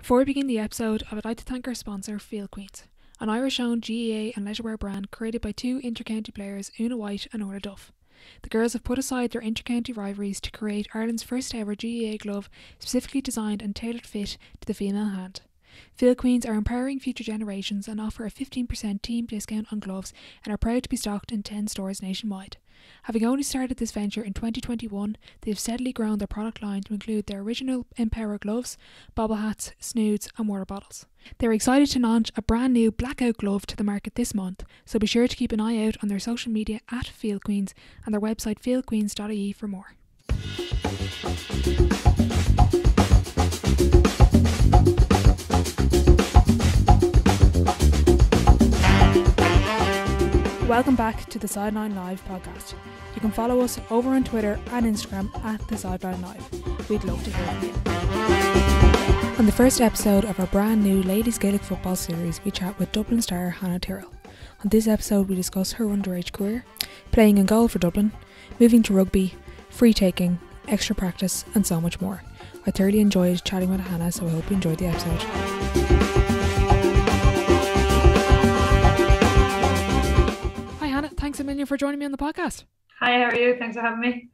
Before we begin the episode, I would like to thank our sponsor, Field Queens, an Irish-owned GAA and leisurewear brand created by two inter-county players, Oonagh Whyte and Orlaith Duff. The girls have put aside their inter-county rivalries to create Ireland's first ever GAA glove specifically designed and tailored fit to the female hand. Field Queens are empowering future generations and offer a 15% team discount on gloves and are proud to be stocked in 10 stores nationwide. Having only started this venture in 2021, they have steadily grown their product line to include their original Empower gloves, bobble hats, snoods and water bottles. They are excited to launch a brand new blackout glove to the market this month, so be sure to keep an eye out on their social media at Field Queens and their website fieldqueens.ie for more. Welcome back to the Sideline Live podcast. You can follow us over on Twitter and Instagram at the Sideline Live. We'd love to hear from you. On the first episode of our brand new Ladies Gaelic Football series, we chat with Dublin star Hannah Tyrrell. On this episode we discuss her underage career, playing in goal for Dublin, moving to rugby, free taking, extra practice and so much more. I thoroughly enjoyed chatting with Hannah, so I hope you enjoyed the episode. Thanks a million for joining me on the podcast. Hi, how are you? Thanks for having me.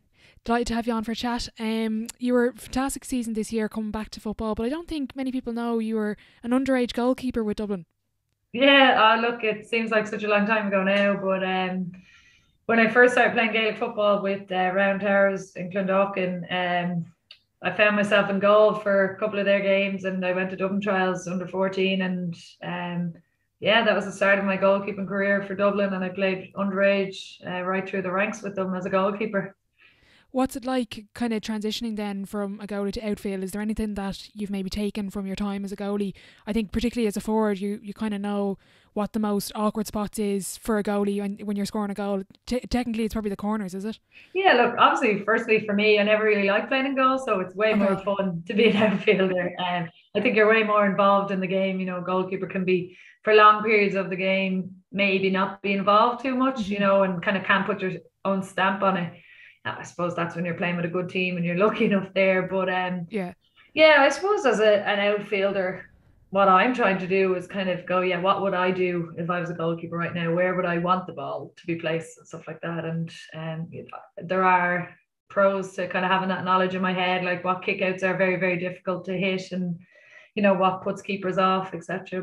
Delighted to have you on for a chat. You were a fantastic season this year coming back to football, but I don't think many people know you were an underage goalkeeper with Dublin. Yeah, look, it seems like such a long time ago now, but when I first started playing Gaelic football with Round Towers in Clondalkin, I found myself in goal for a couple of their games and I went to Dublin trials under 14 and yeah, that was the start of my goalkeeping career for Dublin, and I played underage right through the ranks with them as a goalkeeper. What's it like kind of transitioning then from a goalie to outfield? Is there anything that you've maybe taken from your time as a goalie? I think particularly as a forward, you kind of know what the most awkward spots is for a goalie when you're scoring a goal. Technically, it's probably the corners, is it? Yeah, look, obviously, firstly, for me, I never really liked playing in goal, so it's way more fun to be an outfielder. I think you're way more involved in the game. You know, a goalkeeper can be, for long periods of the game, maybe not be involved too much, you know, and kind of can't put your own stamp on it. I suppose that's when you're playing with a good team and you're lucky enough there. But yeah, I suppose as an outfielder, what I'm trying to do is kind of go, what would I do if I was a goalkeeper right now? Where would I want the ball to be placed and stuff like that? And there are pros to kind of having that knowledge in my head, like what kickouts are very, very difficult to hit and, you know, what puts keepers off, etc.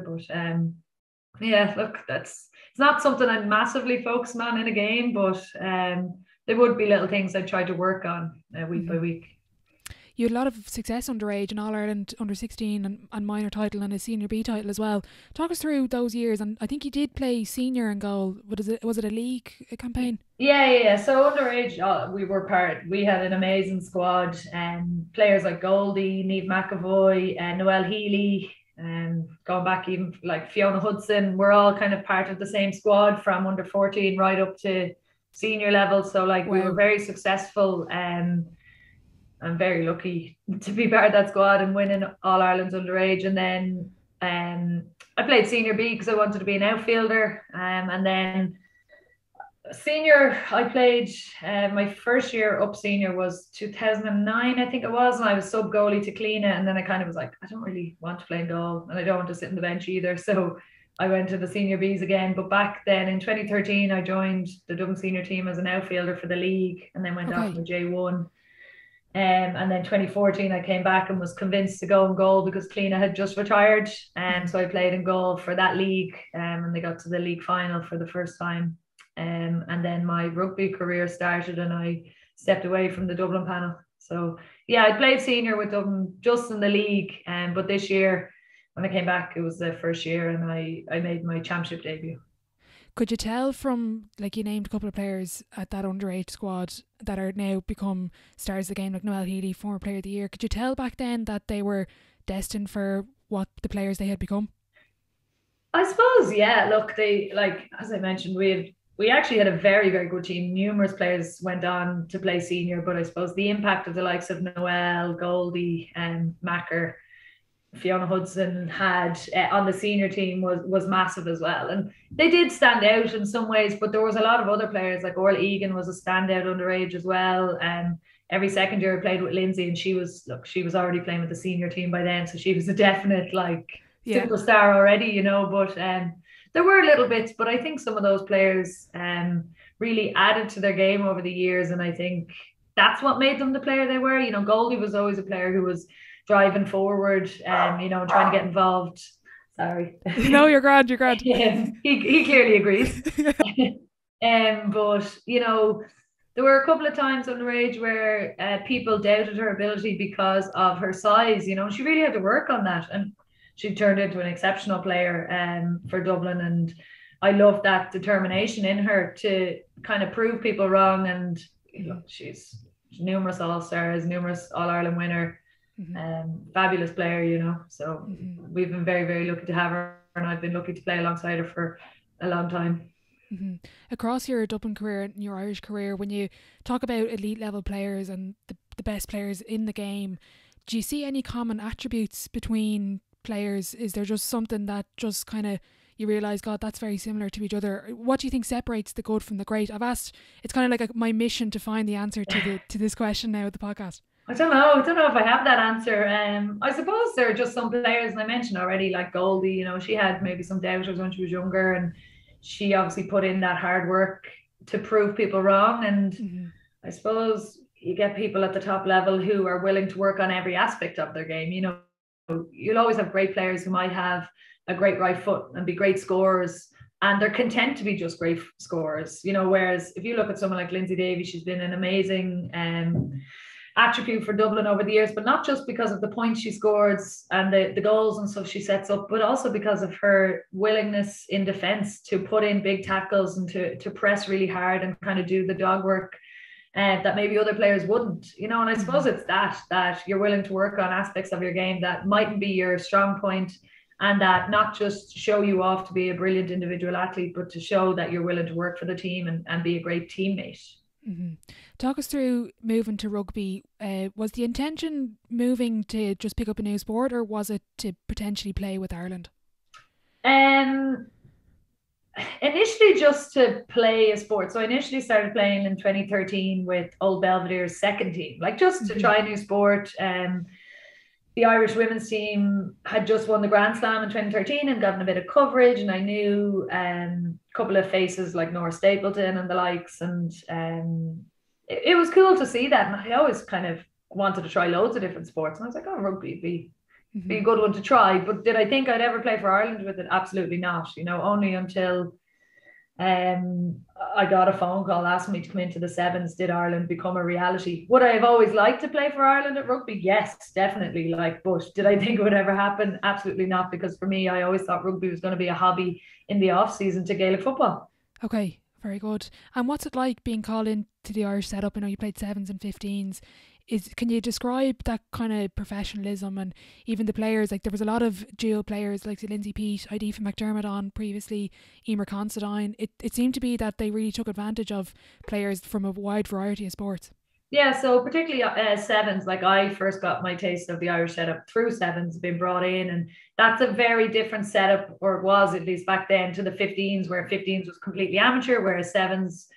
But yeah, look, it's not something I'm massively focused on in a game, but there would be little things I try to work on week by week. You had a lot of success underage and All Ireland under 16 and minor title and a senior B title as well. Talk us through those years, and I think you did play senior in goal. Was it a league campaign? Yeah. So underage, we had an amazing squad, players like Goldie, Niamh McAvoy, Noelle Healy, and going back even like Fiona Hudson. We're all kind of part of the same squad from under 14 right up to senior level. So like we were very successful. I'm very lucky to be part of that squad and winning All Ireland's underage. And then I played senior B because I wanted to be an outfielder. And then senior, I played my first year up senior was 2009, I think it was. And I was sub goalie to Cleena. And then I kind of was like, I don't really want to play in goal and I don't want to sit in the bench either. So I went to the senior Bs again. But back then in 2013, I joined the Dublin senior team as an outfielder for the league and then went off to J1. And then 2014 I came back and was convinced to go in goal because Cleena had just retired, and so I played in goal for that league, and they got to the league final for the first time, and then my rugby career started and I stepped away from the Dublin panel. So yeah, I played senior with Dublin just in the league, but this year when I came back it was the first year and I made my championship debut. Could you tell from, like, you named a couple of players at that underage squad that are now become stars of the game, like Noelle Healy, former player of the year. Could you tell back then that they were destined for what the players they had become? I suppose, yeah. Look, they, like, as I mentioned, we actually had a very, very good team. Numerous players went on to play senior, but I suppose the impact of the likes of Noelle, Goldie and Macker, Fiona Hudson had on the senior team was massive as well, and they did stand out in some ways, but there was a lot of other players like Orlaith was a standout underage as well, and every second year I played with Lindsay, and she was already playing with the senior team by then, so she was a definite superstar already, but there were little bits, but I think some of those players really added to their game over the years, and I think that's what made them the player they were. Goldie was always a player who was driving forward, trying to get involved. Sorry. No, you're grand. He clearly agrees. But there were a couple of times underage where people doubted her ability because of her size. She really had to work on that, and she turned into an exceptional player for Dublin. And I love that determination in her to kind of prove people wrong. And she's numerous All Stars, numerous All Ireland winner. Fabulous player, so we've been very, very lucky to have her, and I've been lucky to play alongside her for a long time. Across your Dublin career and your Irish career, when you talk about elite level players and the best players in the game, do you see any common attributes between players? Is there just something that just kind of you realise, God, that's very similar to each other? What do you think separates the good from the great? I've asked, it's kind of like my mission to find the answer to this question now at the podcast. I don't know if I have that answer. I suppose there are just some players, and I mentioned already, like Goldie, she had maybe some doubters when she was younger, and she obviously put in that hard work to prove people wrong. And I suppose you get people at the top level who are willing to work on every aspect of their game. You'll always have great players who might have a great right foot and be great scorers, and they're content to be just great scorers, whereas if you look at someone like Lindsay Davies, she's been an amazing attribute for Dublin over the years, but not just because of the points she scores and the goals and stuff she sets up, but also because of her willingness in defence to put in big tackles and to press really hard and kind of do the dog work that maybe other players wouldn't, and I suppose it's that you're willing to work on aspects of your game that mightn't be your strong point, and that not just show you off to be a brilliant individual athlete, but to show that you're willing to work for the team and be a great teammate. Talk us through moving to rugby. Was the intention moving to just pick up a new sport, or was it to potentially play with Ireland? Initially just to play a sport. So I initially started playing in 2013 with Old Belvedere's second team, just to try a new sport. The Irish women's team had just won the Grand Slam in 2013 and gotten a bit of coverage, and I knew a couple of faces like Nora Stapleton and the likes, and it was cool to see that. And I always kind of wanted to try loads of different sports, and I was like, rugby would be a good one to try. But did I think I'd ever play for Ireland with it? Absolutely not. Only until I got a phone call asking me to come into the sevens did Ireland become a reality. Would I have always liked to play for Ireland at rugby? Yes, definitely. But did I think it would ever happen? Absolutely not, because for me, I always thought rugby was going to be a hobby in the off season to Gaelic football. Okay, very good. And what's it like being called into the Irish setup? I know you played sevens and 15s. Can you describe that kind of professionalism, and even the players? Like, there was a lot of dual players like Lindsay Peat, Aoife McDermott on previously, Emer Considine. It seemed to be that they really took advantage of players from a wide variety of sports. Yeah, so particularly sevens, I first got my taste of the Irish setup through sevens, been brought in, and that's a very different setup, or it was at least back then, to the 15s, where 15s was completely amateur, whereas sevens,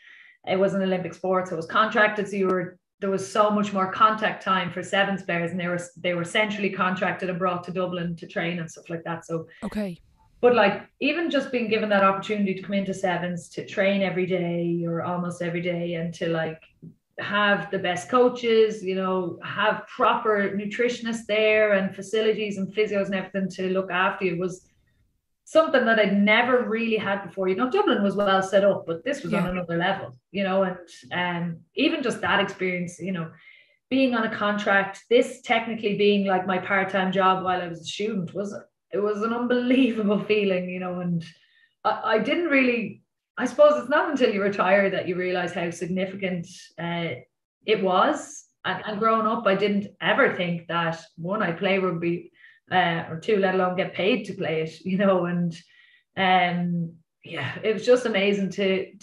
it was an Olympic sport, so it was contracted, so there was so much more contact time for sevens players, and they were centrally contracted and brought to Dublin to train and stuff like that. So okay. But even just being given that opportunity to come into sevens, to train every day or almost every day, and to have the best coaches, have proper nutritionists there and facilities and physios and everything to look after you, was something that I'd never really had before. Dublin was well set up, but this was on another level, and even just that experience, being on a contract, this technically being my part-time job while I was a student, it was an unbelievable feeling, and I didn't really, I suppose it's not until you retire that you realize how significant it was. And growing up, I didn't ever think that, one, I play rugby, or two, let alone get paid to play it, and it was just amazing to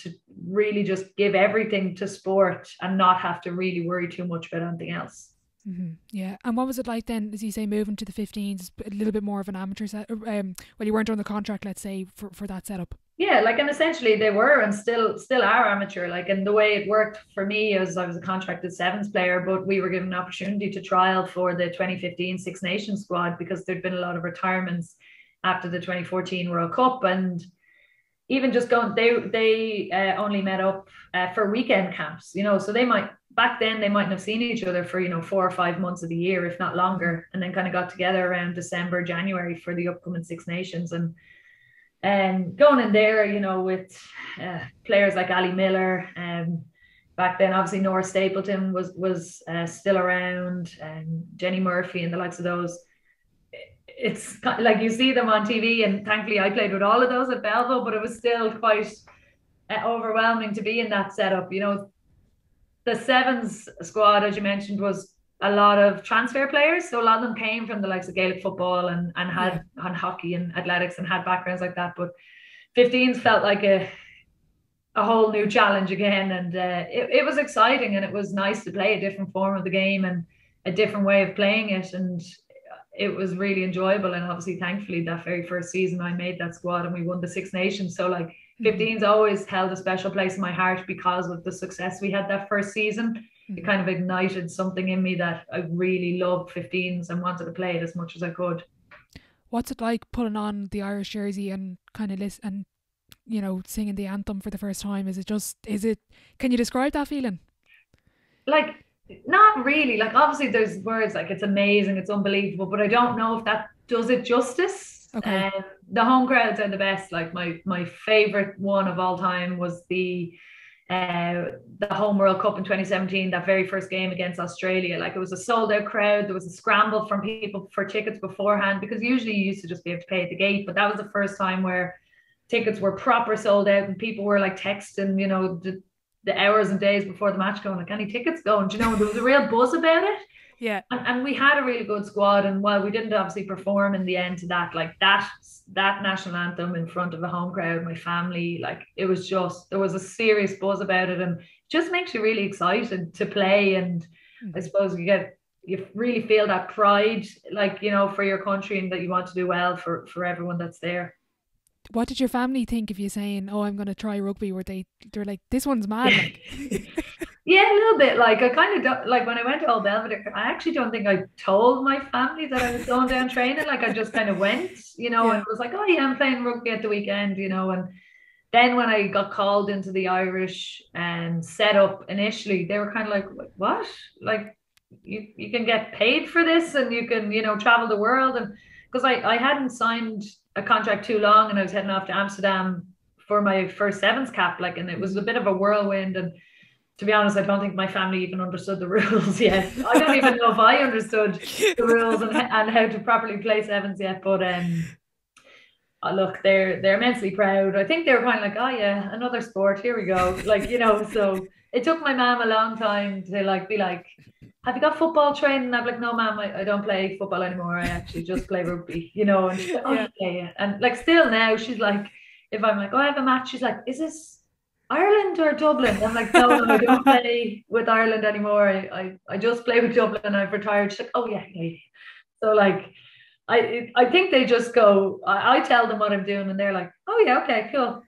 really just give everything to sport and not have to really worry too much about anything else. Yeah. And what was it like then, as you say, moving to the 15s, a little bit more of an amateur set? Well, you weren't on the contract, let's say, for that setup. Yeah, like, and essentially they were and still are amateur. Like, and the way it worked for me is I was a contracted sevens player, but we were given an opportunity to trial for the 2015 Six Nations squad because there'd been a lot of retirements after the 2014 World Cup. And even just going, they only met up for weekend camps, so they might, back then they mightn't have seen each other for 4 or 5 months of the year, if not longer, and then kind of got together around December, January for the upcoming Six Nations. And going in there, with players like Ali Miller, back then obviously Nora Stapleton was still around, and Jenny Murphy and the likes of those. It's like you see them on TV, and thankfully I played with all of those at Belleville, but it was still quite overwhelming to be in that setup. The sevens squad, as you mentioned, was a lot of transfer players, so a lot of them came from the likes of Gaelic football and had on hockey and athletics and had backgrounds like that. But 15s felt like a whole new challenge again, and it was exciting, and it was nice to play a different form of the game and a different way of playing it, and it was really enjoyable. And obviously, thankfully, that very first season I made that squad and we won the Six Nations. So like 15's always held a special place in my heart because of the success we had that first season. It kind of ignited something in me that I really loved 15's and wanted to play it as much as I could. What's it like putting on the Irish jersey and kind of listen and singing the anthem for the first time? Can you describe that feeling? Like, not really. Like, obviously there's words like it's amazing, it's unbelievable, but I don't know if that does it justice. Okay. The home crowds are the best. Like my favorite one of all time was the home World Cup in 2017, that very first game against Australia. Like, it was a sold out crowd. There was a scramble from people for tickets beforehand, because usually you used to just be able to pay at the gate, but that was the first time where tickets were proper sold out, and people were like texting, the hours and days before the match going like, any tickets going? There was a real buzz about it. Yeah. And we had a really good squad, and while we didn't obviously perform in the end to that, like that national anthem in front of the home crowd, my family, like, it was just, there was a serious buzz about it, and it just makes you really excited to play. And I suppose you really feel that pride, like, for your country, and that you want to do well for everyone that's there. What did your family think of you saying, "Oh, I'm going to try rugby"? They're like, "This one's mad"? Like. Yeah, a little bit. Like, I kind of don't, like, when I went to Old Belvedere, I actually don't think I told my family that I was going down training. Like, I just kind of went, and it was like, oh yeah, I'm playing rugby at the weekend, and then when I got called into the Irish and set up initially, they were kind of like, what? Like, you can get paid for this, and you can, travel the world. And because I hadn't signed a contract too long, and I was heading off to Amsterdam for my first sevens cap, like, and it was a bit of a whirlwind. And to be honest, I don't think my family even understood the rules yet. I don't even know if I understood the rules and how to properly play sevens yet. But look, they're immensely proud. I think they were kind of like, oh yeah, another sport, here we go. Like, so it took my mom a long time to like be like, have you got football training? I'm like, no, ma'am, I don't play football anymore. I actually just play rugby, and she's like, oh yeah. And like, still now she's like, if I'm like, oh, I have a match, she's like, is this Ireland or Dublin? I'm like, no, I don't play with Ireland anymore. I just play with Dublin. I've retired. She's like, oh yeah. So like, I think they just go, I tell them what I'm doing, and they're like, oh yeah, okay, cool.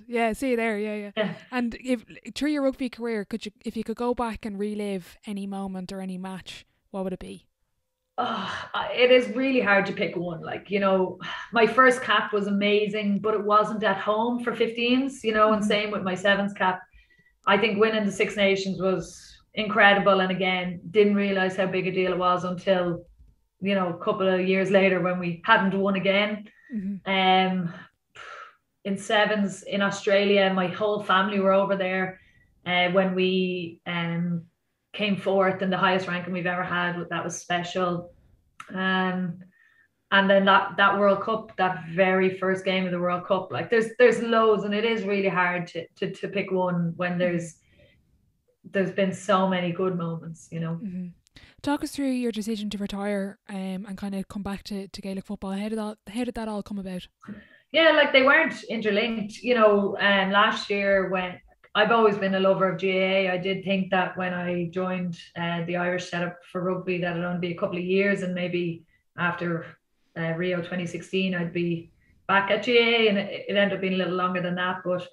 Yeah, see you there. Yeah. And if through your rugby career, if you could go back and relive any moment or any match, what would it be? Oh, it is really hard to pick one. Like, my first cap was amazing, but it wasn't at home for 15s, and same with my sevens cap. I think winning the Six Nations was incredible. And again, didn't realize how big a deal it was until, a couple of years later when we hadn't won again. In sevens in Australia, my whole family were over there when we came fourth in the highest ranking we've ever had. That was special. And then that World Cup, that very first game of the World Cup, like there's loads, and it is really hard to pick one when there's been so many good moments. Talk us through your decision to retire and kind of come back to Gaelic football. How did that all come about? Yeah, like, they weren't interlinked. Last year, when I've always been a lover of GAA, I did think that when I joined the Irish setup for rugby, that it'd only be a couple of years, and maybe after Rio 2016, I'd be back at GA, and it ended up being a little longer than that. But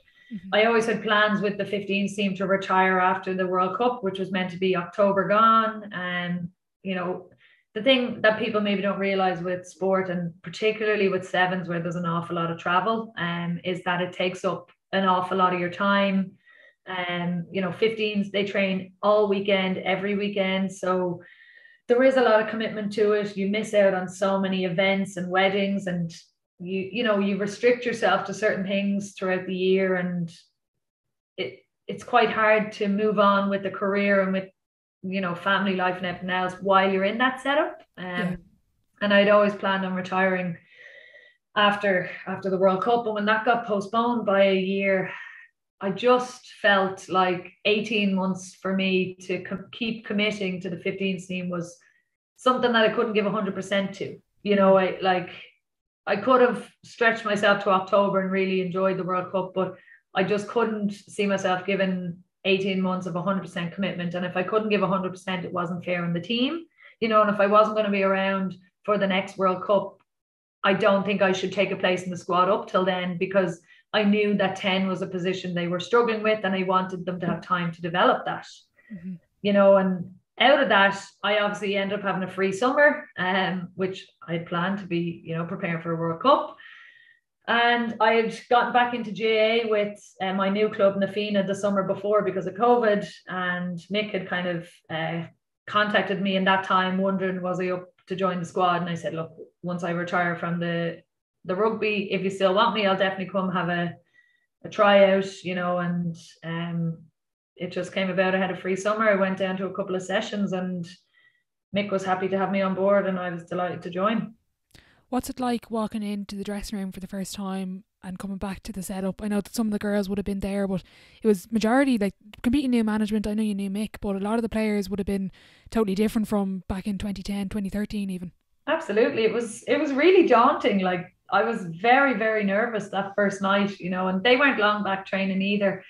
I always had plans with the 15s team to retire after the World Cup, which was meant to be October gone. And, you know, the thing that people maybe don't realize with sport, and particularly with sevens where there's an awful lot of travel, is that it takes up an awful lot of your time. You know, 15s, they train all weekend, every weekend. So there is a lot of commitment to it. You miss out on so many events and weddings, and you restrict yourself to certain things throughout the year, and it's quite hard to move on with the career and with, you know, family life and everything else while you're in that setup. And I'd always planned on retiring after the World Cup, and when that got postponed by a year, I just felt like 18 months for me to keep committing to the 15s team was something that I couldn't give 100% to. You know, I could have stretched myself to October and really enjoyed the World Cup, but I just couldn't see myself giving 18 months of 100% commitment. And if I couldn't give 100%, it wasn't fair on the team, you know, and if I wasn't going to be around for the next World Cup, I don't think I should take a place in the squad up till then, because I knew that 10 was a position they were struggling with, and I wanted them to have time to develop that, you know. And out of that, I obviously ended up having a free summer, which I planned to be, you know, preparing for a World Cup. And I had gotten back into GAA with my new club, Nafina, the summer before because of COVID. And Mick had kind of contacted me in that time, wondering was I up to join the squad. And I said, look, once I retire from the rugby, if you still want me, I'll definitely come have a tryout, you know. And it just came about. I had a free summer. I went down to a couple of sessions, and Mick was happy to have me on board, and I was delighted to join. What's it like walking into the dressing room for the first time and coming back to the setup? I know that some of the girls would have been there, but it was majority like competing new management. I know you knew Mick, but a lot of the players would have been totally different from back in 2010, 2013 even. Absolutely. It was really daunting. Like, I was very, very nervous that first night, you know, and they weren't long back training either.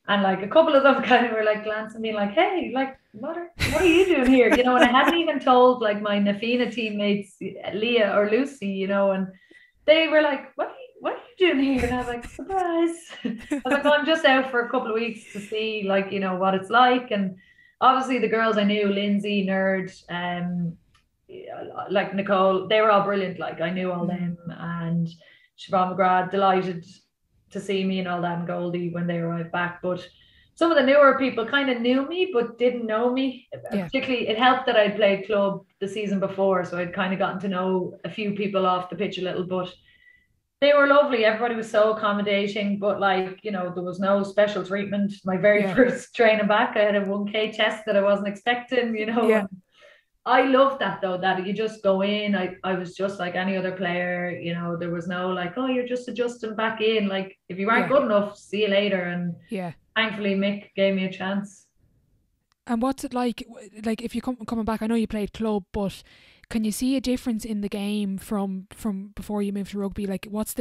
And like a couple of them kind of were like glancing at me like, hey, like, what are you doing here? You know, and I hadn't even told like my Nafina teammates, Leah or Lucy, you know, and they were like, what are you doing here? And I was like, surprise. I was like, well, I'm just out for a couple of weeks to see, like, you know, what it's like. And obviously the girls I knew, Lindsay, Nerd, like Nicole, they were all brilliant. Like, I knew all them, and Siobhan McGrath, delighted to see me and all that, and Goldie when they arrived back. But some of the newer people kind of knew me but didn't know me. Particularly, it helped that I'd played club the season before, so I'd kind of gotten to know a few people off the pitch a little. But they were lovely. Everybody was so accommodating, but like, you know, there was no special treatment. My very first training back, I had a 1K test that I wasn't expecting, you know. I love that though, that you just go in. I was just like any other player, you know. There was no like, oh, you're just adjusting back in. Like, if you weren't good enough, see you later. And thankfully Mick gave me a chance. And what's it like if you coming back? I know you played club, but can you see a difference in the game from before you moved to rugby? Like, what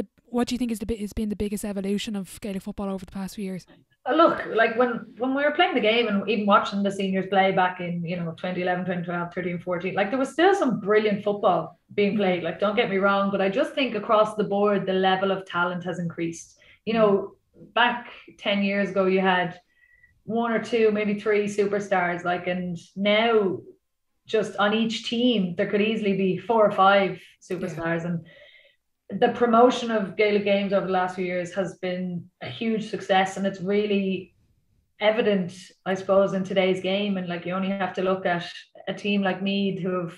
do you think has been the biggest evolution of Gaelic football over the past few years? Look, like when we were playing the game and even watching the seniors play back in, you know, 2011, 2012, 13, 14, like there was still some brilliant football being played. Like, don't get me wrong, but I just think across the board, the level of talent has increased. You know, back 10 years ago, you had one or two, maybe three superstars, like, and now just on each team, there could easily be 4 or 5 superstars. And the promotion of Gaelic games over the last few years has been a huge success, and it's really evident, I suppose, in today's game. And like, you only have to look at a team like Meath, who have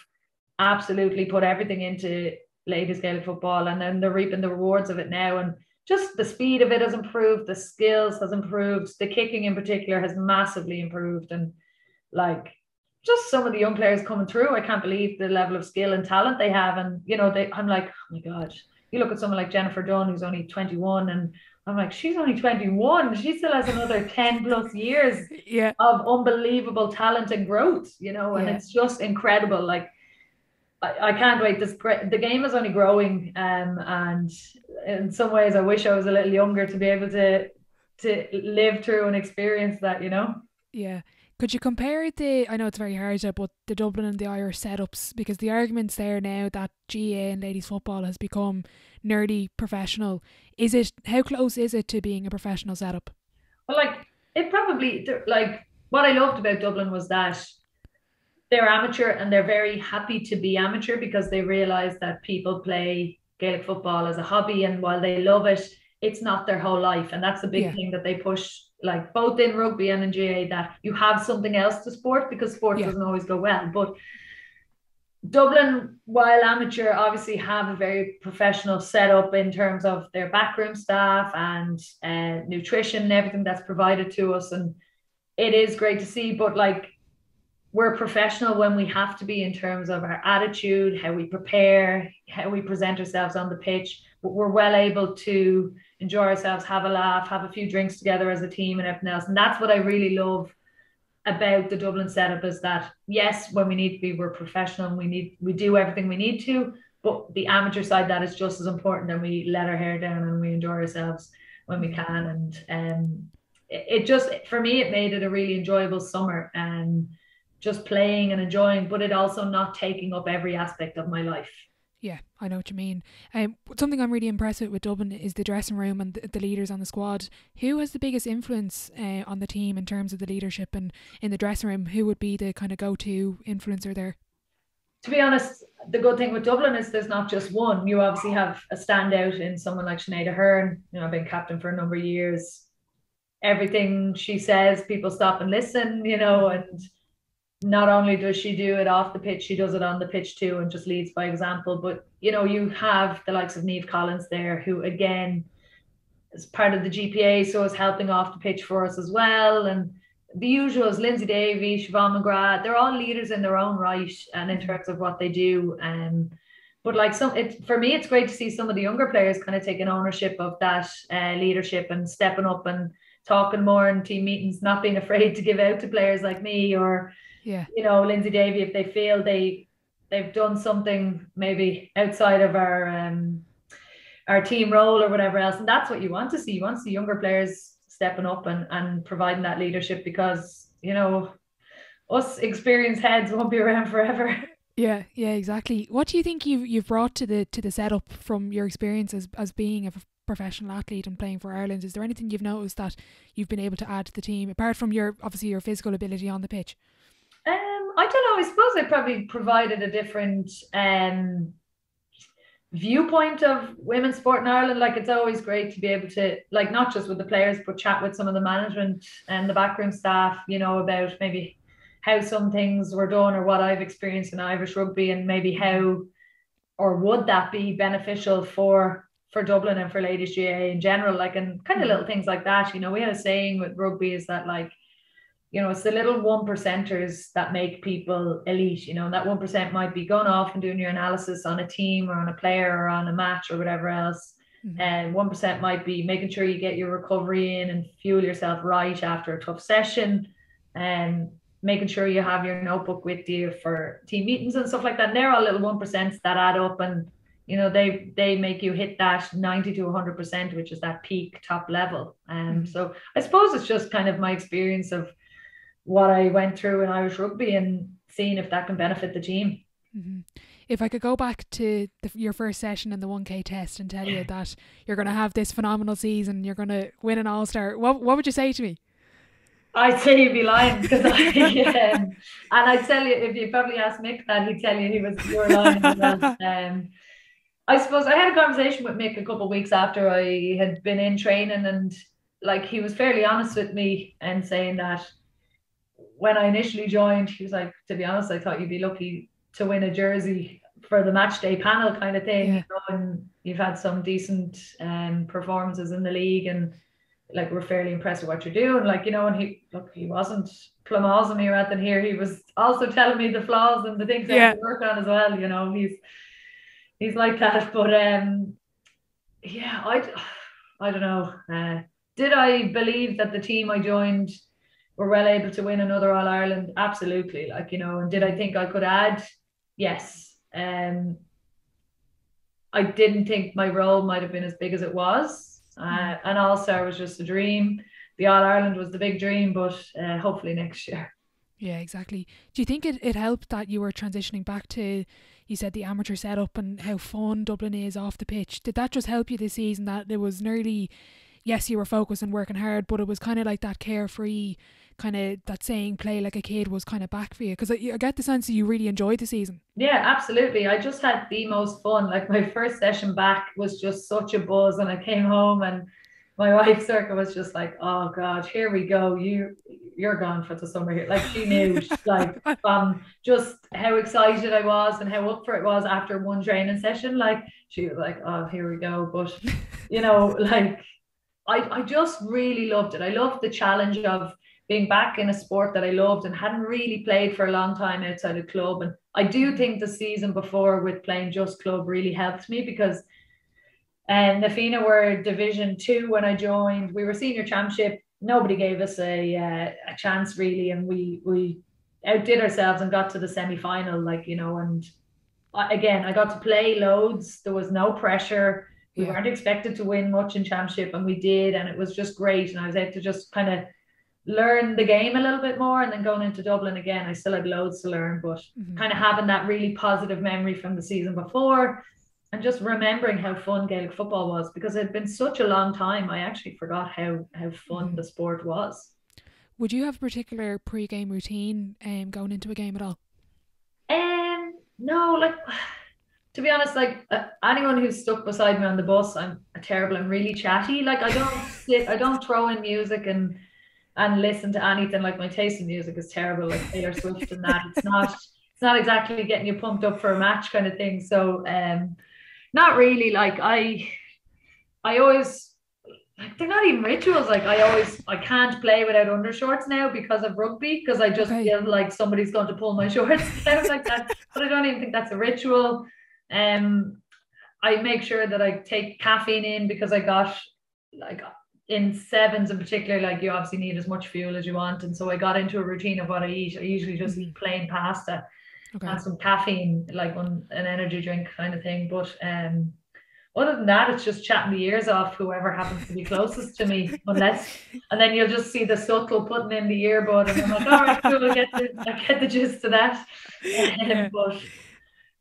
absolutely put everything into ladies Gaelic football, and then they're reaping the rewards of it now. And just the speed of it has improved, the skills has improved, the kicking in particular has massively improved, and like, just some of the young players coming through, I can't believe the level of skill and talent they have. And you know, I'm like, oh my god. You look at someone like Jennifer Dunn, who's only 21, and I'm like, she's only 21. She still has another 10 plus years of unbelievable talent and growth, you know, and it's just incredible. Like, I can't wait. The game is only growing, and in some ways I wish I was a little younger to be able to live through and experience that, you know. Yeah. Could you compare I know it's very hard to, but the Dublin and the Irish setups, because the argument's there now that GAA and ladies football has become nearly professional. How close is it to being a professional setup? Well, what I loved about Dublin was that they're amateur and they're very happy to be amateur because they realise that people play Gaelic football as a hobby, and while they love it, it's not their whole life. And that's a big thing that they push, like both in rugby and in GAA, that you have something else to sport, because sport doesn't always go well. But Dublin, while amateur, obviously have a very professional setup in terms of their backroom staff and nutrition and everything that's provided to us. And it is great to see, but like, we're professional when we have to be in terms of our attitude, how we prepare, how we present ourselves on the pitch. But we're well able to enjoy ourselves, have a laugh, have a few drinks together as a team and everything else. And that's what I really love about the Dublin setup, is that yes, when we need to be, we're professional and we do everything we need to, but the amateur side, that is just as important, and we let our hair down and we enjoy ourselves when we can. And it just, for me, it made it a really enjoyable summer, and just playing and enjoying, but it also not taking up every aspect of my life. Yeah, I know what you mean. Something I'm really impressed with Dublin is the dressing room and the leaders on the squad. Who has the biggest influence on the team in terms of the leadership, and in the dressing room, who would be the kind of go-to influencer there? To be honest, the good thing with Dublin is there's not just one. You obviously have a standout in someone like Sinead Ahern. I've been captain for a number of years. Everything she says, people stop and listen, and not only does she do it off the pitch, she does it on the pitch too, and just leads by example. But, you have the likes of Niamh Collins there, who again is part of the GPA, so is helping off the pitch for us as well. And the usuals, Lindsay Davey, Siobhan McGrath, they're all leaders in their own right and in terms of what they do. But like for me, it's great to see some of the younger players kind of taking ownership of that leadership and stepping up and talking more in team meetings, not being afraid to give out to players like me or Lindsay Davey, if they feel they've done something maybe outside of our team role or whatever else. And that's what you want to see. You want to see younger players stepping up and providing that leadership, because us experienced heads won't be around forever. Yeah, exactly. What do you think you've brought to the setup from your experience as being a professional athlete and playing for Ireland? Is there anything you've noticed that you've been able to add to the team, apart from your physical ability on the pitch? I don't know. I suppose I probably provided a different viewpoint of women's sport in Ireland. Like, it's always great to be able to, like, not just with the players, but chat with some of the management and the backroom staff, about maybe how some things were done or what I've experienced in Irish rugby, and maybe how or would that be beneficial for Dublin and for ladies GAA in general, like, and kind of little things like that. We had a saying with rugby is that, like, it's the little 1%ers that make people elite, and that 1% might be going off and doing your analysis on a team or on a player or on a match or whatever else. And 1% might be making sure you get your recovery in and fuel yourself right after a tough session, and making sure you have your notebook with you for team meetings and stuff like that. And they're all little 1% that add up, and they make you hit that 90 to 100%, which is that peak top level. And so I suppose it's just kind of my experience of what I went through in Irish rugby and seeing if that can benefit the team. If I could go back to your first session in the 1K test and tell you that you're going to have this phenomenal season, you're going to win an All Star, what would you say to me? I'd say you'd be lying, because and I'd tell you, if you probably asked Mick that, he'd tell you you were lying as well. I suppose I had a conversation with Mick a couple of weeks after I had been in training, and like, he was fairly honest with me and saying that when I initially joined, he was like, to be honest, I thought you'd be lucky to win a jersey for the match day panel kind of thing. And you've had some decent performances in the league, and like, we're fairly impressed with what you're doing. Like, and he wasn't plumosing me or anything here. He was also telling me the flaws and the things I have to work on as well. He's like that. But I don't know. Did I believe that the team I joined were well able to win another All Ireland? Absolutely. Like, and did I think I could add? Yes. I didn't think my role might have been as big as it was. And All Star was just a dream. The All Ireland was the big dream, but hopefully next year. Yeah, exactly. Do you think it helped that you were transitioning back to, you said, the amateur setup and how fun Dublin is off the pitch? Did that just help you this season, that it was nearly, yes, you were focused and working hard, but it was kind of like that carefree, kind of that saying play like a kid was kind of back for you? Because I get the sense that you really enjoyed the season. Yeah, absolutely. I just had the most fun. Like my first session back was just such a buzz, and I came home and my wife Circa was just like, "Oh God, here we go. You're gone for the summer here." Like she knew, like just how excited I was and how up for it was after one training session. Like she was like, "Oh, here we go." But like I just really loved it. I loved the challenge of being back in a sport that I loved and hadn't really played for a long time outside of club. And I do think the season before with playing just club really helped me, because the Fina were Division 2 when I joined. We were senior championship. Nobody gave us a chance really, and we outdid ourselves and got to the semi-final. And again, I got to play loads. There was no pressure. We weren't expected to win much in championship, and we did, and it was just great. And I was able to just kind of learn the game a little bit more. And then going into Dublin again, I still had loads to learn, but kind of having that really positive memory from the season before, and just remembering how fun Gaelic football was, because it had been such a long time. I actually forgot how fun the sport was. Would you have a particular pre-game routine going into a game at all? No, like, to be honest, like anyone who's stuck beside me on the bus, I'm really chatty. Like I don't throw in music and listen to anything. Like my taste in music is terrible, like Taylor Swift and that. It's not exactly getting you pumped up for a match kind of thing. So not really. Like I always, like, they're not even rituals. Like I can't play without undershorts now because of rugby, because I just feel like somebody's going to pull my shorts down like that. But I don't even think that's a ritual. I make sure that I take caffeine in, because I got, like, in sevens in particular, like you obviously need as much fuel as you want, and so I got into a routine of what I eat. I usually just eat plain pasta and some caffeine, like an energy drink kind of thing. But other than that, it's just chatting the ears off whoever happens to be closest to me, and then you'll just see the subtle putting in the earbud, and I'm like, all right, cool, I get the gist of that. But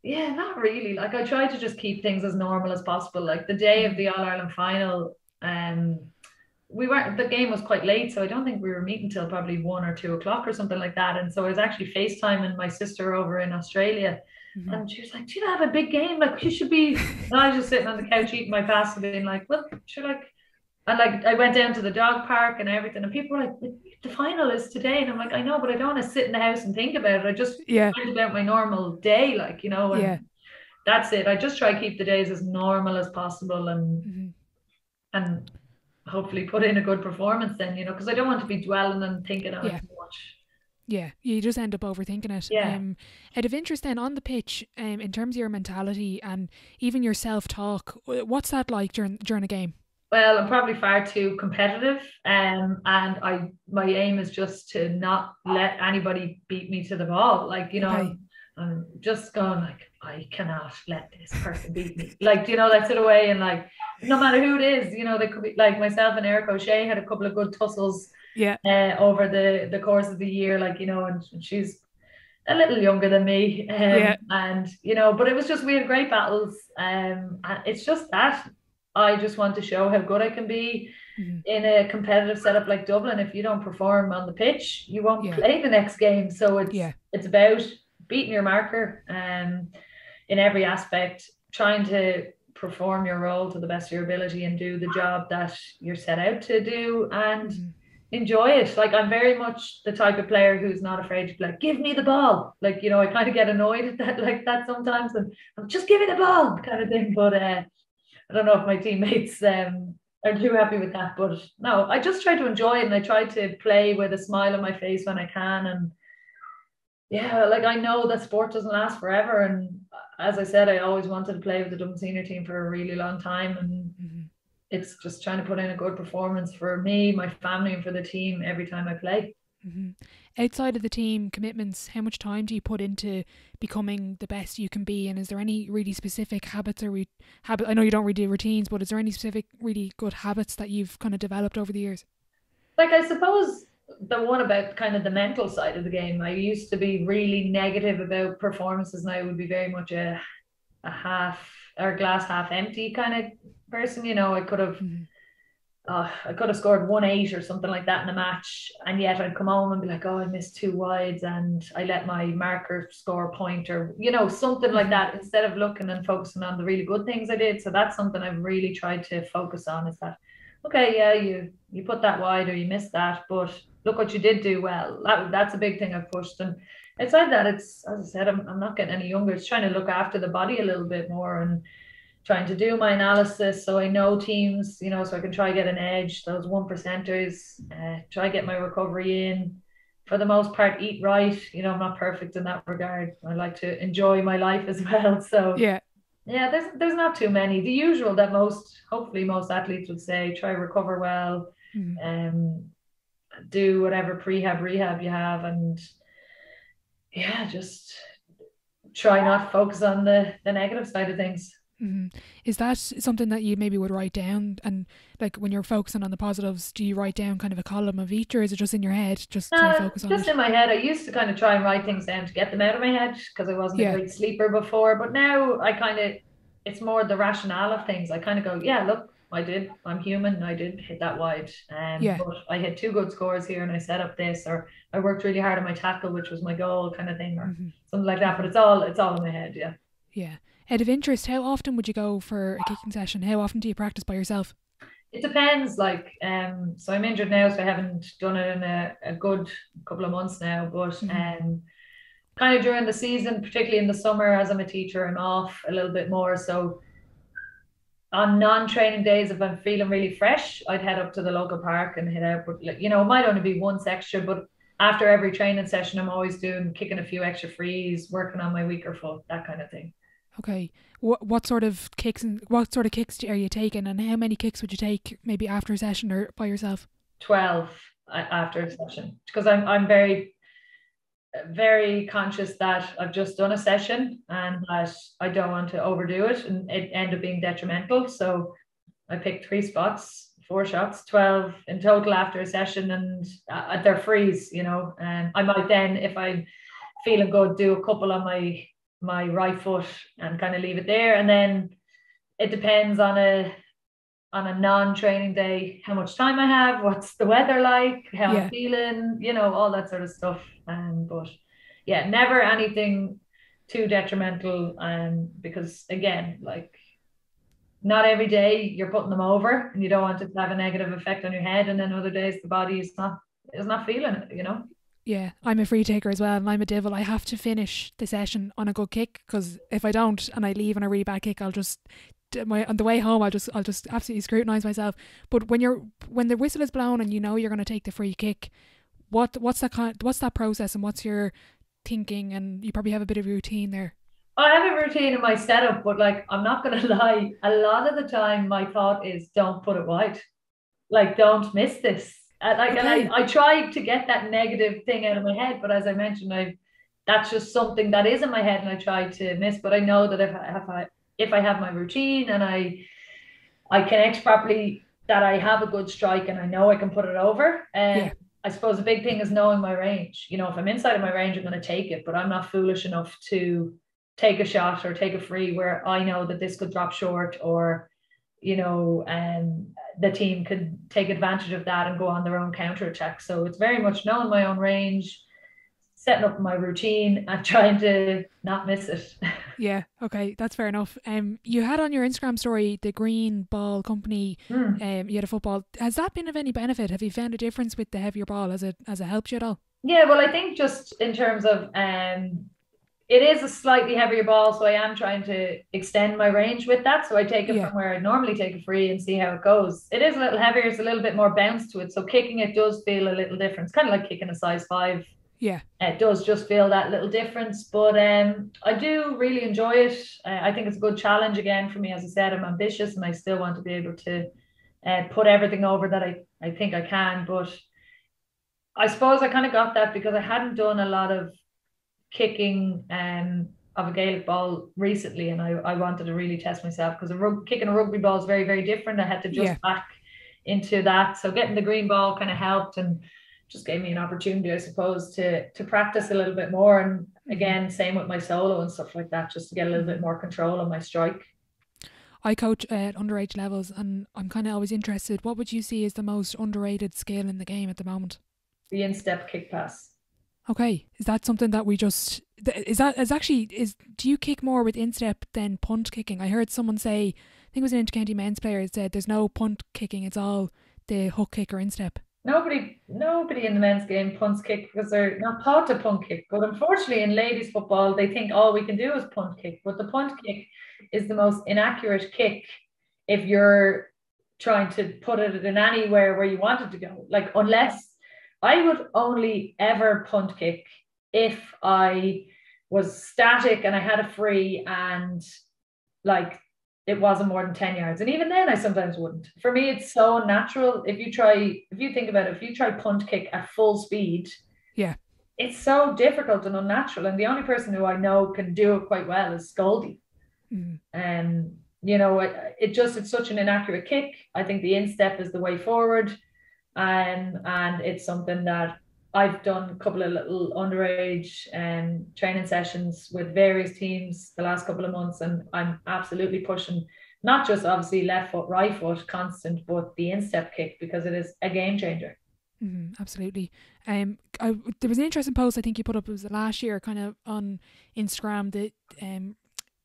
yeah, not really. Like I try to just keep things as normal as possible. Like the day of the All-Ireland final, the game was quite late, so I don't think we were meeting till probably 1 or 2 o'clock or something like that. And so I was actually FaceTiming my sister over in Australia. And she was like, "Do you have a big game? Like, you should be." And I was just sitting on the couch eating my pasta, being like, "Well, sure." Like, and like I went down to the dog park and everything, and people were like, "The final is today," and I'm like, "I know, but I don't want to sit in the house and think about it. I just think about my normal day, like, and that's it. I just try to keep the days as normal as possible, and hopefully put in a good performance then, because I don't want to be dwelling and thinking on it too much. Yeah, you just end up overthinking it. Yeah. Out of interest then, on the pitch, in terms of your mentality and even your self-talk, what's that like during a game? Well, I'm probably far too competitive, and my aim is just to not let anybody beat me to the ball. Like, I'm just going like, I cannot let this person beat me. Like, that's it away, and like, no matter who it is, they could be like myself and Erica O'Shea had a couple of good tussles over the course of the year, like, and she's a little younger than me, and but it was just, we had great battles, and it's just that I just want to show how good I can be in a competitive setup like Dublin. If you don't perform on the pitch, you won't play the next game. So it's about beating your marker in every aspect, trying to perform your role to the best of your ability and do the job that you're set out to do, and enjoy it. Like, I'm very much the type of player who's not afraid to be like, "Give me the ball." Like, I kind of get annoyed at that, like that sometimes, and I'm just give me the ball kind of thing. But I don't know if my teammates are too happy with that. But no, I just try to enjoy it, and I try to play with a smile on my face when I can. And like, I know that sport doesn't last forever, and as I said, I always wanted to play with the Dublin senior team for a really long time, and it's just trying to put in a good performance for me, my family, and for the team every time I play. Outside of the team commitments, how much time do you put into becoming the best you can be? And is there any really specific habits I know you don't really do routines, but is there any specific really good habits that you've kind of developed over the years? Like, I suppose the one about kind of the mental side of the game. I used to be really negative about performances, and I would be very much a half or glass half empty kind of person. You know, I could have scored 1-8 or something like that in a match, and yet I'd come home and be like, oh, I missed 2 wides and I let my marker score a point, or something like that, instead of looking and focusing on the really good things I did. So that's something I've really tried to focus on, is that, okay, yeah, you put that wide or you missed that, but look what you did do well. That's a big thing I've pushed. And outside that, it's, as I said, I'm not getting any younger. It's trying to look after the body a little bit more, and trying to do my analysis so I know teams, so I can try get an edge, those 1%ers, try get my recovery in. For the most part, eat right. I'm not perfect in that regard. I like to enjoy my life as well. So Yeah. There's not too many. The usual that hopefully most athletes would say: try recover well, do whatever rehab you have, and just try not focus on the negative side of things. Is that something that you maybe would write down? And like when you're focusing on the positives, do you write down kind of a column of each, or is it just in your head? Just try to focus on just it? in my head. I used to kind of try and write things down to get them out of my head, because I wasn't a great sleeper before. But now it's more the rationale of things. I kind of go, yeah, look, I'm human. I did hit that wide. But I hit 2 good scores here and I set up this, or I worked really hard on my tackle, which was my goal, kind of thing, or something like that. But it's all in my head. Yeah. Yeah. Out of interest, how often would you go for a kicking session? How often do you practice by yourself? It depends. So I'm injured now, so I haven't done it in a good couple of months now. But kind of during the season, particularly in the summer, as I'm a teacher, I'm off a little bit more. So on non-training days, if I'm feeling really fresh, I'd head up to the local park and head out. But it might only be once extra, but after every training session, I'm always kicking a few extra frees, working on my weaker foot, that kind of thing. Okay. What sort of kicks are you taking, and how many kicks would you take maybe after a session or by yourself? 12 after a session, because I'm very, very conscious that I've just done a session and that I don't want to overdo it and it end up being detrimental. So I picked 3 spots, 4 shots, 12 in total after a session, and they're frees, and I might then, if I'm feeling good, do a couple on my right foot and kind of leave it there. And then it depends on a non-training day, how much time I have, what's the weather like, how I'm feeling, all that sort of stuff. But yeah, never anything too detrimental. Because again, like, not every day you're putting them over, and you don't want it to have a negative effect on your head. And then other days the body is not feeling it, Yeah, I'm a free taker as well, and I'm a devil. I have to finish the session on a good kick, because if I don't and I leave on a really bad kick, I'll just on the way home I'll just absolutely scrutinise myself. But when the whistle is blown and you're going to take the free kick, what's that process, and what's your thinking? And you probably have a bit of a routine there. I have a routine in my setup, but like, I'm not going to lie, a lot of the time my thought is, don't put it wide, like, don't miss this. And I tried to get that negative thing out of my head, but as I mentioned, that's just something that is in my head, and I try to miss. But I know that if I have my routine and I connect properly, that I have a good strike and I know I can put it over. I suppose the big thing is knowing my range. If I'm inside of my range, I'm going to take it, but I'm not foolish enough to take a shot or take a free where I know that this could drop short, or the team could take advantage of that and go on their own counter attack. So it's very much knowing my own range, setting up my routine and trying to not miss it. Yeah, okay, that's fair enough. You had on your Instagram story the green ball company. You had a football. Has that been of any benefit? Have you found a difference with the heavier ball? Has it helped you at all? Yeah, well, I think just in terms of it is a slightly heavier ball, so I am trying to extend my range with that. So I take it from where I normally take a free and see how it goes. It is a little heavier, it's a little bit more bounce to it. So kicking it does feel a little different. It's kind of like kicking a size 5. Yeah. It does just feel that little difference. But I do really enjoy it. I think it's a good challenge again for me. As I said, I'm ambitious and I still want to be able to put everything over that I think I can. But I suppose I kind of got that because I hadn't done a lot of kicking of a Gaelic ball recently, and I wanted to really test myself, because kicking a rugby ball is very, very different. I had to just back into that. So getting the green ball kind of helped, and just gave me an opportunity, I suppose, to practice a little bit more. And again, same with my solo and stuff like that, just to get a little bit more control on my strike. I coach at underage levels, and I'm kind of always interested. What would you see as the most underrated skill in the game at the moment? The instep kick pass. Okay, is that something that we just do you kick more with instep than punt kicking? I heard someone say, I think it was an intercounty men's player, said there's no punt kicking, it's all the hook kick or instep. Nobody in the men's game punts kick because they're not taught to punt kick. But unfortunately, in ladies football, they think all we can do is punt kick. But the punt kick is the most inaccurate kick if you're trying to put it in anywhere where you want it to go. Like, unless I would only ever punt kick if I was static and I had a free and like it wasn't more than 10 yards. And even then I sometimes wouldn't. For me, it's so unnatural. If you think about it, if you try punt kick at full speed, yeah, it's so difficult and unnatural. And the only person who I know can do it quite well is Goldie. And it's such an inaccurate kick. I think the instep is the way forward. And it's something that I've done a couple of little underage training sessions with various teams the last couple of months, and I'm absolutely pushing not just obviously left foot, right foot constant, but the instep kick, because it is a game changer. Absolutely. There was an interesting post I think you put up, it was last year, kind of on Instagram, that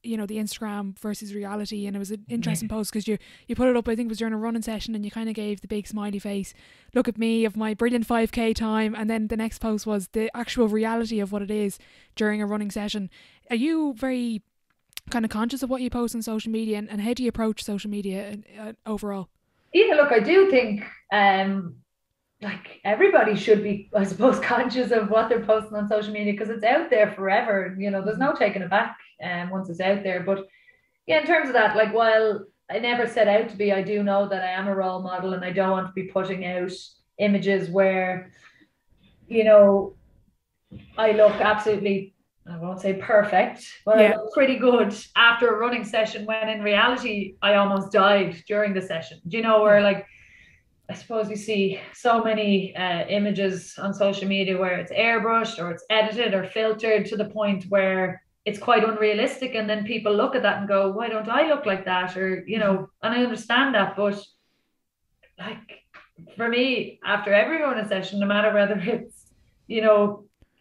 the Instagram versus reality, and it was an interesting post because you put it up, I think it was during a running session, and you kind of gave the big smiley face, look at me of my brilliant 5k time, and then the next post was the actual reality of what it is during a running session. Are you very kind of conscious of what you post on social media, and how do you approach social media overall? Yeah, look, I do think like everybody should be, I suppose, conscious of what they're posting on social media, because it's out there forever. There's no taking it back once it's out there. But yeah, in terms of that, like, while I never set out to be, I do know that I am a role model, and I don't want to be putting out images where, I look absolutely, I won't say perfect, but I look pretty good after a running session, when in reality, I almost died during the session. Where like, I suppose you see so many images on social media where it's airbrushed or it's edited or filtered to the point where it's quite unrealistic. And then people look at that and go, why don't I look like that? Or, and I understand that. But like, for me, after every running session, no matter whether it's,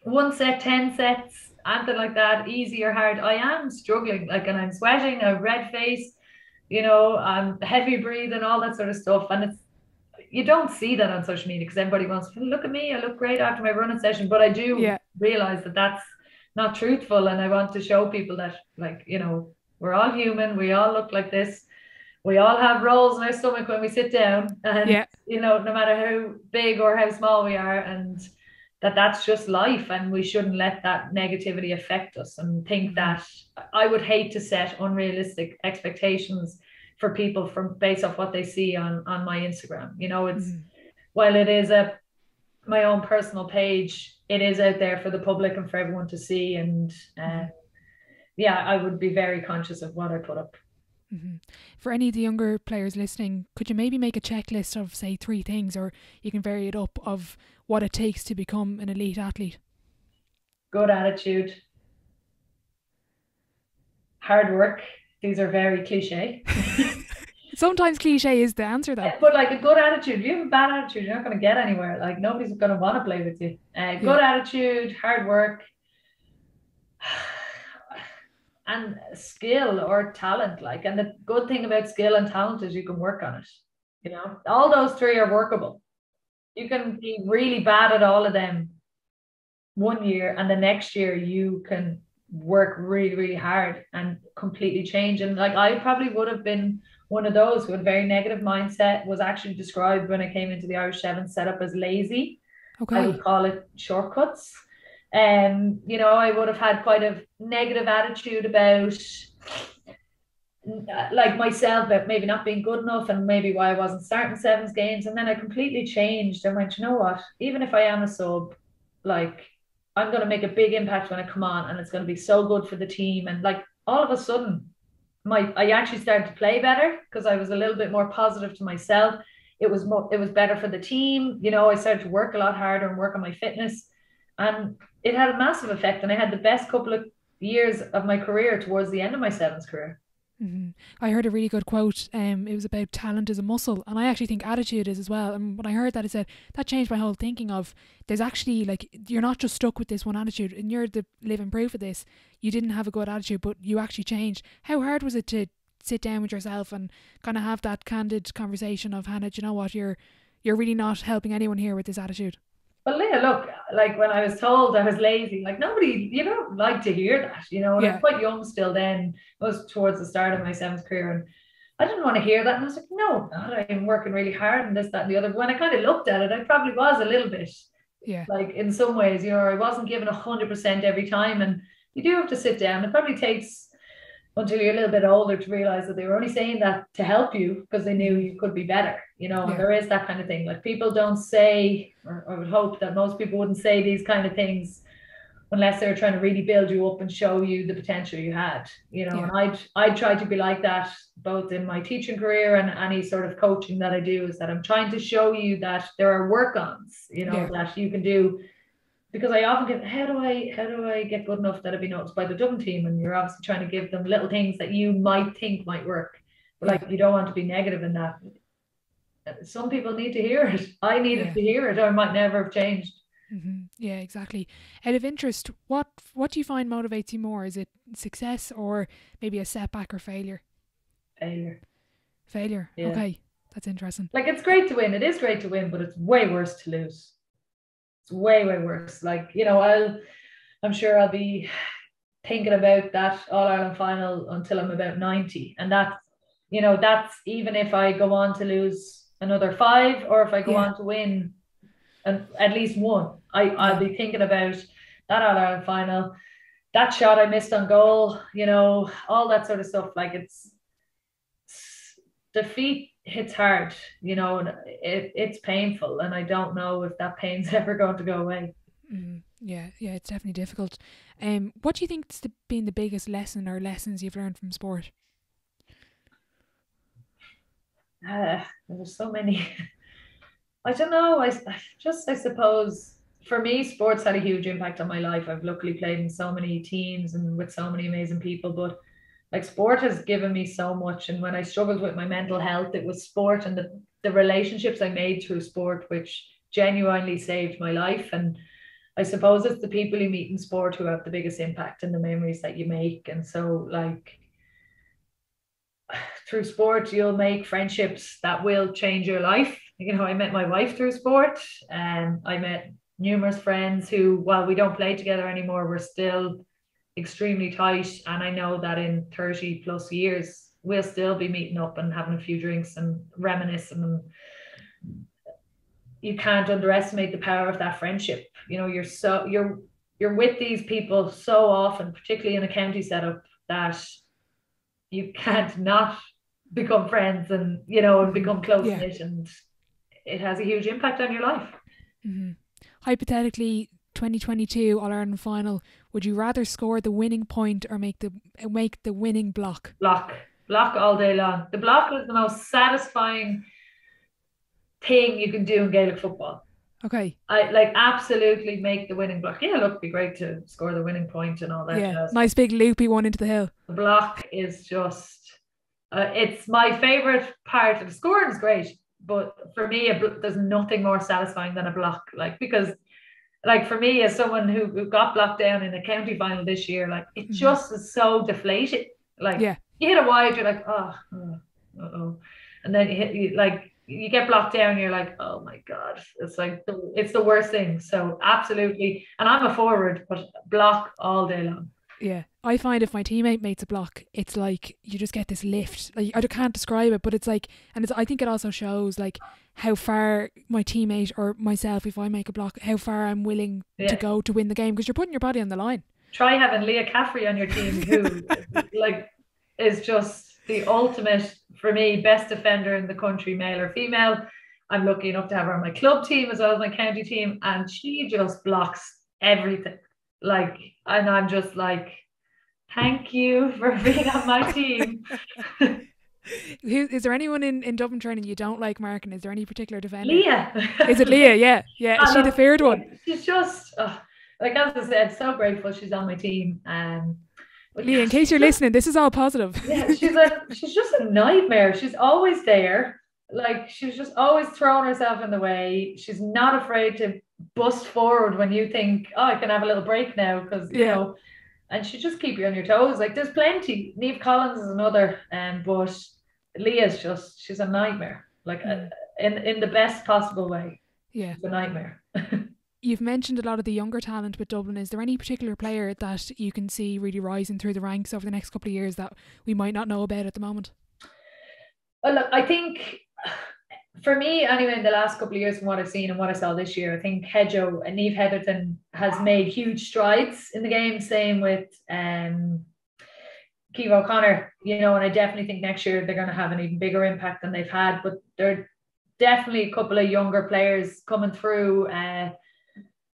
1 set, 10 sets, anything like that, easy or hard, I am struggling. Like, and I'm sweating, I have red face, I'm heavy breathing, all that sort of stuff. And you don't see that on social media because everybody wants to look at me, I look great after my running session. But I do realize that that's not truthful, and I want to show people that, like, we're all human, we all look like this, we all have rolls in our stomach when we sit down, and no matter how big or how small we are, and that's just life, and we shouldn't let that negativity affect us and think that. I would hate to set unrealistic expectations for people based off what they see on my Instagram. It's while it is my own personal page, it is out there for the public and for everyone to see. And I would be very conscious of what I put up. For any of the younger players listening, could you maybe make a checklist of, say, 3 things, or you can vary it up, of what it takes to become an elite athlete? Good attitude, hard work. These are very cliche. Sometimes cliche is the answer, though. But like, a good attitude. If you have a bad attitude, you're not going to get anywhere. Like, nobody's going to want to play with you. Good attitude, hard work, and skill or talent. Like, and the good thing about skill and talent is you can work on it. All those 3 are workable. You can be really bad at all of them 1 year, and the next year you can work really, really hard and completely change. And like, I probably would have been one of those who had a very negative mindset, was actually described when I came into the Irish Sevens setup as lazy. I would call it shortcuts. I would have had quite a negative attitude about like myself, about maybe not being good enough, and maybe why I wasn't starting sevens games. And then I completely changed and went, you know what, even if I am a sub, like, I'm going to make a big impact when I come on, and it's going to be so good for the team. And like, all of a sudden, I actually started to play better because I was a little bit more positive to myself. it was better for the team. You know, I started to work a lot harder and work on my fitness, and it had a massive effect. And I had the best couple of years of my career towards the end of my sevens career. Mm-hmm. I heard a really good quote. It was about talent is a muscle, and I actually think attitude is as well. And when I heard that, it said that changed my whole thinking of there's actually like you're not just stuck with this one attitude, and you're the living proof of this. You didn't have a good attitude, but you actually changed. How hard was it to sit down with yourself and kind of have that candid conversation of, Hannah, do you know what, you're really not helping anyone here with this attitude? Well, yeah, look, like when I was told I was lazy, like nobody, you don't like to hear that, you know, and I was quite young still then. I was towards the start of my sevens career, and I didn't want to hear that. And I was like, no, God, I'm working really hard and this, that, and the other. But when I kind of looked at it, I probably was a little bit, like in some ways, you know, I wasn't given 100% every time. And you do have to sit down. It probably takes until you're a little bit older to realize that they were only saying that to help you because they knew you could be better. You know, there is that kind of thing. Like people don't say, or I would hope that most people wouldn't say these kind of things unless they're trying to really build you up and show you the potential you had, you know. And I'd try to be like that both in my teaching career and any sort of coaching that I do, is that I'm trying to show you that there are work-ons, you know, that you can do. Because I often get, how do I get good enough that I'd be noticed by the Dublin team? And you're obviously trying to give them little things that you might think might work, but like you don't want to be negative in that. Some people need to hear it. I needed to hear it, or I might never have changed. Mm-hmm. Yeah, exactly. Out of interest, what do you find motivates you more? Is it success or maybe a setback or failure? Failure. Yeah. Okay, that's interesting. Like, it's great to win. It is great to win, but it's way worse to lose. It's way worse. Like, you know, I'm sure I'll be thinking about that All-Ireland final until I'm about 90. And that's, you know, that's even if I go on to lose another 5, or if I go on to win at least 1, I'll be thinking about that All-Ireland final, that shot I missed on goal, you know, all that sort of stuff. Like, it's defeat hits hard, you know, and it's painful, and I don't know if that pain's ever going to go away. Yeah, it's definitely difficult. What do you think's been the biggest lesson or lessons you've learned from sport? There's so many. I don't know. I suppose for me, sports had a huge impact on my life. I've luckily played in so many teams and with so many amazing people, but like, sport has given me so much. And when I struggled with my mental health, it was sport and the relationships I made through sport, which genuinely saved my life. And I suppose it's the people you meet in sport who have the biggest impact and the memories that you make. And so, like, through sport, you'll make friendships that will change your life. You know, I met my wife through sport, and I met numerous friends who, while we don't play together anymore, we're still extremely tight. And I know that in 30 plus years, we'll still be meeting up and having a few drinks and reminiscing. And you can't underestimate the power of that friendship. You know, you're with these people so often, particularly in a county setup, that you can't not become friends and, you know, and become close-knit, and it has a huge impact on your life. Mm-hmm. Hypothetically, 2022 All-Ireland final, would you rather score the winning point or make the winning block? Block all day long. The block is the most satisfying thing you can do in Gaelic football. Okay. I like absolutely make the winning block. Yeah, look, it'd be great to score the winning point and all that. Yeah, nice big loopy one into the hill. The block is just, it's my favourite part. Of scoring is great, but for me, there's nothing more satisfying than a block. Like, because, like, for me, as someone who got blocked down in a county final this year, like, it just is so deflating. Like, you hit a wide, you're like, and then you get blocked down, you're like, oh my God, it's like it's the worst thing. So absolutely. And I'm a forward, but block all day long. Yeah, I find if my teammate makes a block, it's like you just get this lift. Like, I can't describe it, but it's like, and I think it also shows like how far my teammate or myself, if I make a block, how far I'm willing to go to win the game, because you're putting your body on the line. Try having Leah Caffrey on your team, who like is just the ultimate, for me, best defender in the country, male or female. I'm lucky enough to have her on my club team as well as my county team, and she just blocks everything. Like, and I'm just like, thank you for being on my team. Is there anyone in Dublin training you don't like, Mark? And is there any particular defender? Leah. Is it Leah? Yeah. Is she the feared one? She's just like, as I said, so grateful she's on my team. Leah, in case you're listening, this is all positive. Yeah, she's just a nightmare. She's always there. Like, she's just always throwing herself in the way. She's not afraid to bust forward when you think, oh, I can have a little break now, because you know, and she just keep you on your toes. Like, there's plenty. Niamh Collins is another, but Leah's she's a nightmare. Like, in the best possible way. Yeah, she's a nightmare. You've mentioned a lot of the younger talent with Dublin. Is there any particular player that you can see really rising through the ranks over the next couple of years that we might not know about at the moment? Well, look, I think for me, anyway, in the last couple of years, from what I've seen and what I saw this year, I think Hedjo and Niamh Heatherton has made huge strides in the game. Same with Ciamh O'Connor, you know, and I definitely think next year they're going to have an even bigger impact than they've had. But there are definitely a couple of younger players coming through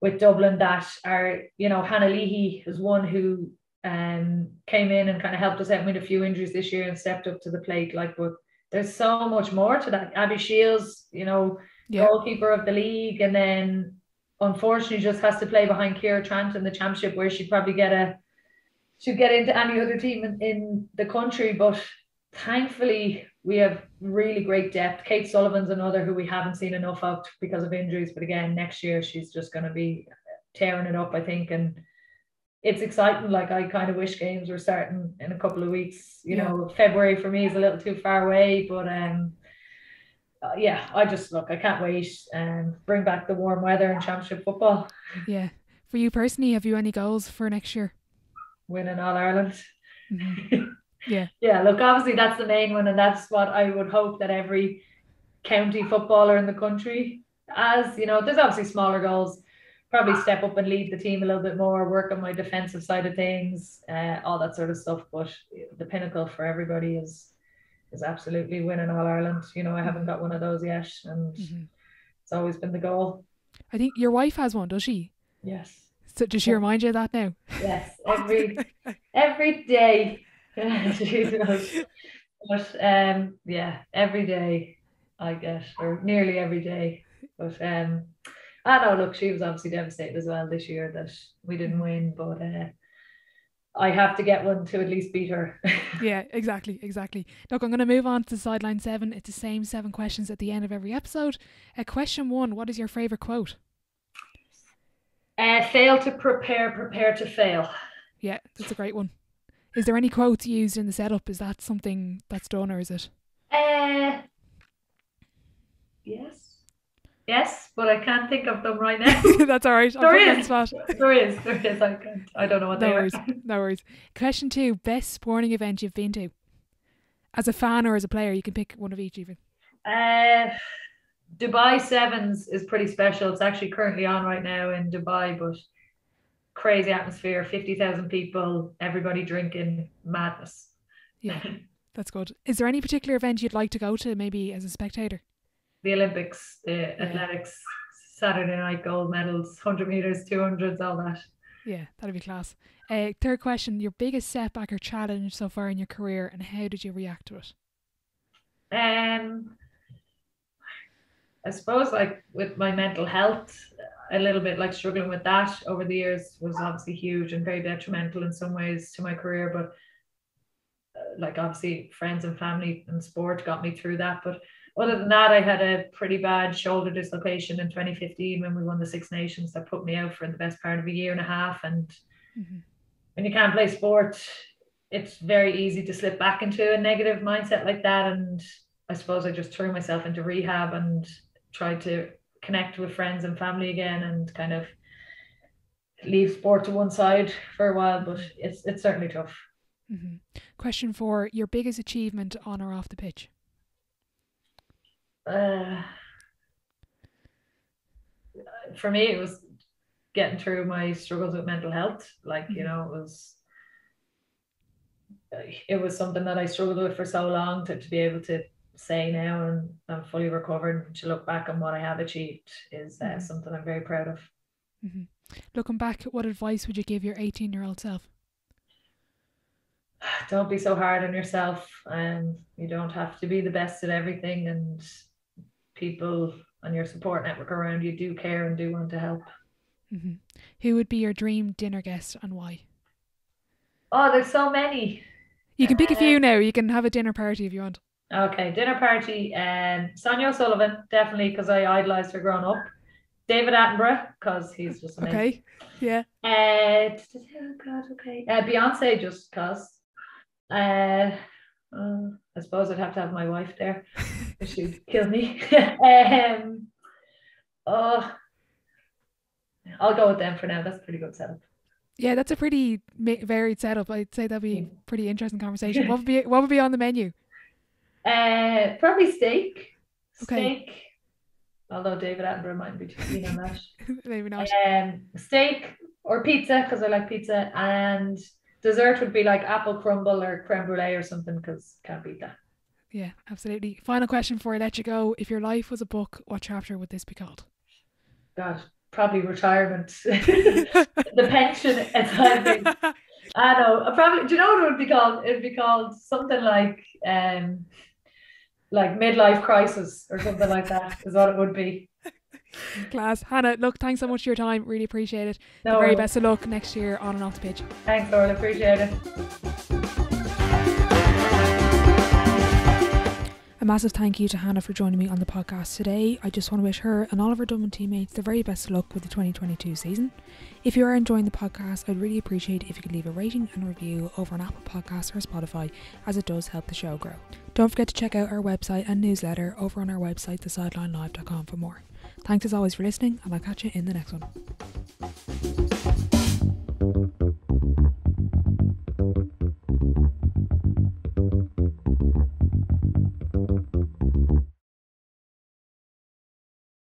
with Dublin that are, you know, Hannah Leahy is one who came in and kind of helped us out with a few injuries this year and stepped up to the plate. Like, but there's so much more to that. Abby Shields, you know, goalkeeper of the league, and then unfortunately just has to play behind Ciara Trant in the championship, where she'd probably get into any other team in the country. But thankfully we have really great depth. Kate Sullivan's another who we haven't seen enough of because of injuries, but again, next year she's just going to be tearing it up, I think, and it's exciting. Like, I kind of wish games were starting in a couple of weeks. You know, February for me is a little too far away, but I can't wait and bring back the warm weather and championship football. Yeah. For you personally, have you any goals for next year? Winning All Ireland. Mm-hmm. Yeah, look, obviously that's the main one, and that's what I would hope that every county footballer in the country has. You know, there's obviously smaller goals, probably step up and lead the team a little bit more, work on my defensive side of things, all that sort of stuff. But the pinnacle for everybody is absolutely winning All Ireland. You know, I haven't got one of those yet, and it's always been the goal. I think your wife has one, does she? Yes. So does she remind you of that now? Yes, every day. But every day I get, or nearly every day. But I know, look, she was obviously devastated as well this year that we didn't win, but I have to get one to at least beat her. Yeah, exactly. Look, I'm going to move on to sideline 7. It's the same 7 questions at the end of every episode. Question 1, what is your favourite quote? Fail to prepare, prepare to fail. Yeah, that's a great one. Is there any quotes used in the setup? Is that something that's done, or is it? Yes, but I can't think of them right now. That's all right. There is. I don't know what they are. No worries. Question 2, best sporting event you've been to? As a fan or as a player, you can pick one of each even. Dubai Sevens is pretty special. It's actually currently on right now in Dubai, but crazy atmosphere, 50,000 people, everybody drinking, madness. Yeah, that's good. Is there any particular event you'd like to go to, maybe as a spectator? The Olympics, the athletics, Saturday night gold medals, 100 metres, 200s, all that. Yeah, that'd be class. Third question, your biggest setback or challenge so far in your career, and how did you react to it? I suppose, like, with my mental health, a little bit like struggling with that over the years was obviously huge and very detrimental in some ways to my career. But like, obviously friends and family and sport got me through that. But other than that, I had a pretty bad shoulder dislocation in 2015 when we won the Six Nations that put me out for the best part of a year and a half. And when you can't play sport, it's very easy to slip back into a negative mindset like that. And I suppose I just threw myself into rehab and tried to connect with friends and family again and kind of leave sport to one side for a while, but it's certainly tough. Question 4, your biggest achievement on or off the pitch? For me, it was getting through my struggles with mental health. Like, you know, it was something that I struggled with for so long. To be able to say now and I'm fully recovered, to look back on what I have achieved is something I'm very proud of. Looking back, what advice would you give your 18-year-old self? don't be so hard on yourself. You don't have to be the best at everything, and people and your support network around you do care and do want to help. Mm-hmm. Who would be your dream dinner guest and why? Oh, there's so many. You can pick a few now. You can have a dinner party if you want. Okay, dinner party. Sonia O'Sullivan, definitely, because I idolised her growing up. David Attenborough, because he's just amazing. Okay, yeah. Oh God, okay. Beyonce, just because. I suppose I'd have to have my wife there. She'd kill me. I'll go with them for now. That's a pretty good setup. Yeah, that's a pretty varied setup. I'd say that'd be a pretty interesting conversation. What would be on the menu? Probably steak. Okay. Steak. Although David Attenborough mightn't be too keen on that. Maybe not. Steak or pizza, because I like pizza, and dessert would be like apple crumble or creme brulee or something, because can't beat that. Yeah, absolutely. Final question before I let you go. If your life was a book, what chapter would this be called? God, probably retirement. The pension assignment. I know. Probably. Do you know what it would be called? It'd be called something like midlife crisis or something like that. Is what it would be. Class. Hannah, look, thanks so much for your time. Really appreciate it. No the very worries. best of luck next year on and off the pitch. Thanks, Laura. Appreciate it. A massive thank you to Hannah for joining me on the podcast today. I just want to wish her and all of her Dublin teammates the very best of luck with the 2022 season. If you are enjoying the podcast, I'd really appreciate if you could leave a rating and review over on Apple Podcasts or Spotify, as it does help the show grow. Don't forget to check out our website and newsletter over on our website, thesidelinelive.com, for more. Thanks as always for listening, and I'll catch you in the next one.